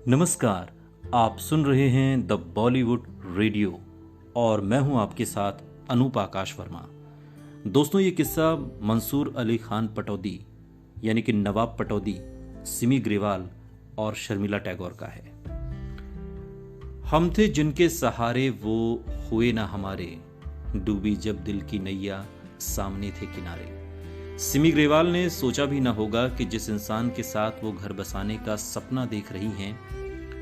नमस्कार। आप सुन रहे हैं द बॉलीवुड रेडियो और मैं हूं आपके साथ अनूप आकाश वर्मा। दोस्तों, ये किस्सा मंसूर अली खान पटौदी यानी कि नवाब पटौदी, सिमी ग्रेवाल और शर्मिला टैगोर का है। हम थे जिनके सहारे वो हुए ना हमारे, डूबी जब दिल की नैया सामने थे किनारे। सिमी ग्रेवाल ने सोचा भी ना होगा कि जिस इंसान के साथ वो घर बसाने का सपना देख रही हैं,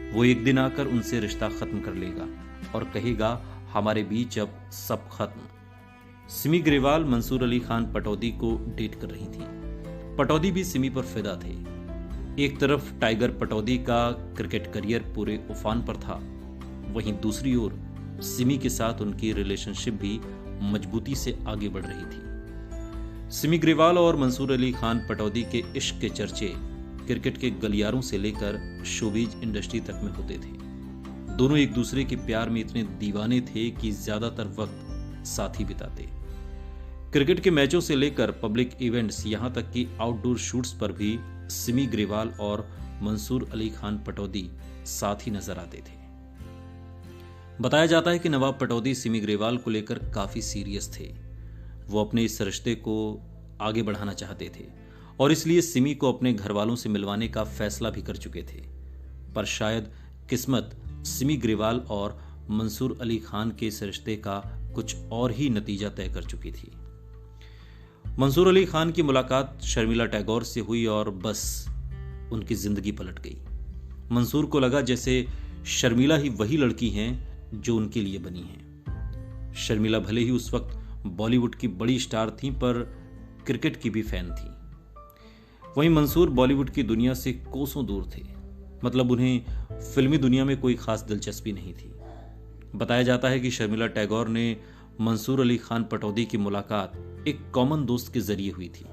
वो एक दिन आकर उनसे रिश्ता खत्म कर लेगा और कहेगा हमारे बीच अब सब खत्म। सिमी ग्रेवाल मंसूर अली खान पटौदी को डेट कर रही थी। पटौदी भी सिमी पर फिदा थे। एक तरफ टाइगर पटौदी का क्रिकेट करियर पूरे उफान पर था, वहीं दूसरी ओर सिमी के साथ उनकी रिलेशनशिप भी मजबूती से आगे बढ़ रही थी। सिमी ग्रेवाल और मंसूर अली खान पटौदी के इश्क के चर्चे क्रिकेट के गलियारों से लेकर शोबिज इंडस्ट्री तक में होते थे। दोनों एक दूसरे के प्यार में इतने दीवाने थे कि ज्यादातर वक्त साथ ही बिताते। क्रिकेट के मैचों से लेकर पब्लिक इवेंट्स, यहां तक कि आउटडोर शूट्स पर भी सिमी ग्रेवाल और मंसूर अली खान पटौदी साथ ही नजर आते थे। बताया जाता है कि नवाब पटौदी सिमी ग्रेवाल को लेकर काफी सीरियस थे। वो अपने इस रिश्ते को आगे बढ़ाना चाहते थे और इसलिए सिमी को अपने घर वालों से मिलवाने का फैसला भी कर चुके थे। पर शायद किस्मत सिमी ग्रेवाल और मंसूर अली खान के इस रिश्ते का कुछ और ही नतीजा तय कर चुकी थी। मंसूर अली खान की मुलाकात शर्मिला टैगोर से हुई और बस उनकी जिंदगी पलट गई। मंसूर को लगा जैसे शर्मिला ही वही लड़की हैं जो उनके लिए बनी हैं। शर्मिला भले ही उस वक्त बॉलीवुड की बड़ी स्टार थी, पर क्रिकेट की भी फैन थी। वहीं मंसूर बॉलीवुड की दुनिया से कोसों दूर थे, मतलब उन्हें फिल्मी दुनिया में कोई खास दिलचस्पी नहीं थी। बताया जाता है कि शर्मिला टैगोर ने मंसूर अली खान पटौदी की मुलाकात एक कॉमन दोस्त के जरिए हुई थी।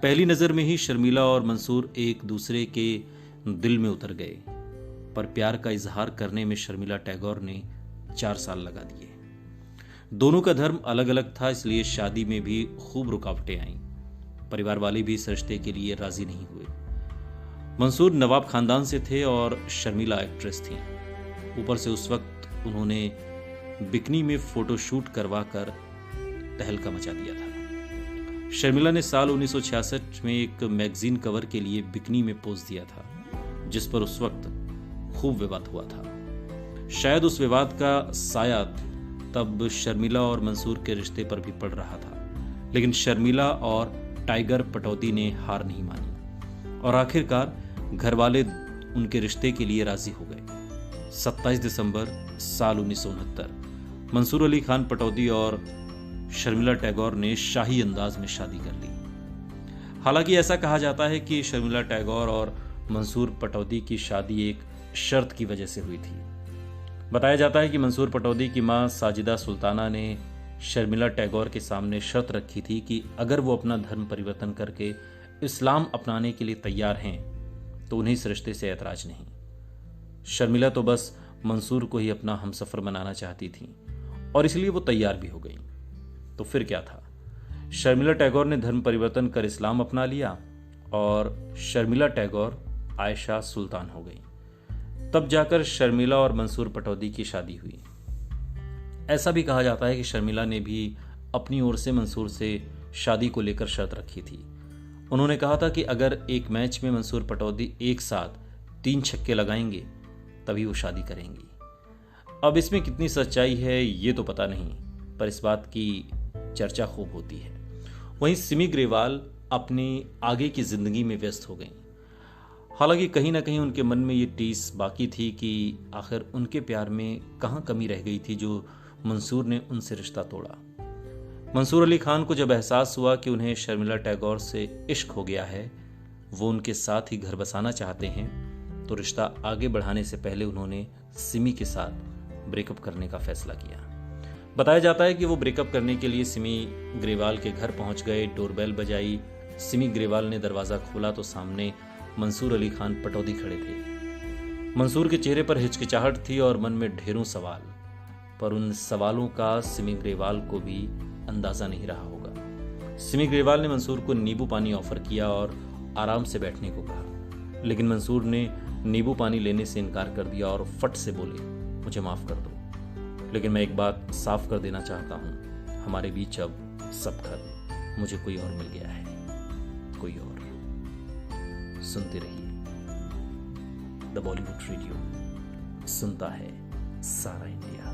पहली नजर में ही शर्मिला और मंसूर एक दूसरे के दिल में उतर गए, पर प्यार का इजहार करने में शर्मिला टैगोर ने 4 साल लगा दिए। दोनों का धर्म अलग अलग था, इसलिए शादी में भी खूब रुकावटें आईं। परिवार वाले भी इस रिश्ते के लिए राजी नहीं हुए। मंसूर नवाब खानदान से थे और शर्मिला एक्ट्रेस थी। ऊपर से उस वक्त उन्होंने बिकनी में फोटोशूट करवाकर तहलका मचा दिया था। शर्मिला ने साल 1966 में एक मैगजीन कवर के लिए बिकनी में पोज दिया था, जिस पर उस वक्त खूब विवाद हुआ था। शायद उस विवाद का साया तब शर्मिला और मंसूर के रिश्ते पर भी पड़ रहा था, लेकिन शर्मिला और टाइगर पटौदी ने हार नहीं मानी और आखिरकार घर वाले उनके रिश्ते के लिए राजी हो गए। 27 दिसंबर साल 1969 मंसूर अली खान पटौदी और शर्मिला टैगोर ने शाही अंदाज में शादी कर ली। हालांकि ऐसा कहा जाता है कि शर्मिला टैगोर और मंसूर पटौदी की शादी एक शर्त की वजह से हुई थी। बताया जाता है कि मंसूर पटौदी की मां साजिदा सुल्ताना ने शर्मिला टैगोर के सामने शर्त रखी थी कि अगर वो अपना धर्म परिवर्तन करके इस्लाम अपनाने के लिए तैयार हैं तो उन्हें इस रिश्ते से ऐतराज नहीं। शर्मिला तो बस मंसूर को ही अपना हमसफर बनाना चाहती थी और इसलिए वो तैयार भी हो गई। तो फिर क्या था, शर्मिला टैगोर ने धर्म परिवर्तन कर इस्लाम अपना लिया और शर्मिला टैगोर आयशा सुल्तान हो गई। तब जाकर शर्मिला और मंसूर पटौदी की शादी हुई। ऐसा भी कहा जाता है कि शर्मिला ने भी अपनी ओर से मंसूर से शादी को लेकर शर्त रखी थी। उन्होंने कहा था कि अगर एक मैच में मंसूर पटौदी एक साथ 3 छक्के लगाएंगे तभी वो शादी करेंगी। अब इसमें कितनी सच्चाई है ये तो पता नहीं, पर इस बात की चर्चा खूब होती है। वहीं सिमी ग्रेवाल अपनी आगे की जिंदगी में व्यस्त हो गईं। हालांकि कहीं ना कहीं उनके मन में ये टीस बाकी थी कि आखिर उनके प्यार में कहाँ कमी रह गई थी जो मंसूर ने उनसे रिश्ता तोड़ा। मंसूर अली खान को जब एहसास हुआ कि उन्हें शर्मिला टैगोर से इश्क हो गया है, वो उनके साथ ही घर बसाना चाहते हैं, तो रिश्ता आगे बढ़ाने से पहले उन्होंने सिमी के साथ ब्रेकअप करने का फैसला किया। बताया जाता है कि वो ब्रेकअप करने के लिए सिमी ग्रेवाल के घर पहुंच गए। डोरबेल बजाई। सिमी ग्रेवाल ने दरवाजा खोला तो सामने मंसूर अली खान पटौदी खड़े थे। मंसूर के चेहरे पर हिचकिचाहट थी और मन में ढेरों सवाल, पर उन सवालों का सिमी ग्रेवाल को भी अंदाजा नहीं रहा होगा। सिमी ग्रेवाल ने मंसूर को नींबू पानी ऑफर किया और आराम से बैठने को कहा, लेकिन मंसूर ने नींबू पानी लेने से इनकार कर दिया और फट से बोले, मुझे माफ़ कर दो। लेकिन मैं एक बात साफ कर देना चाहता हूँ, हमारे बीच अब सब खत्म। मुझे कोई और मिल गया है, कोई और। सुनते रहिए द बॉलीवुड रेडियो, सुनता है सारा इंडिया।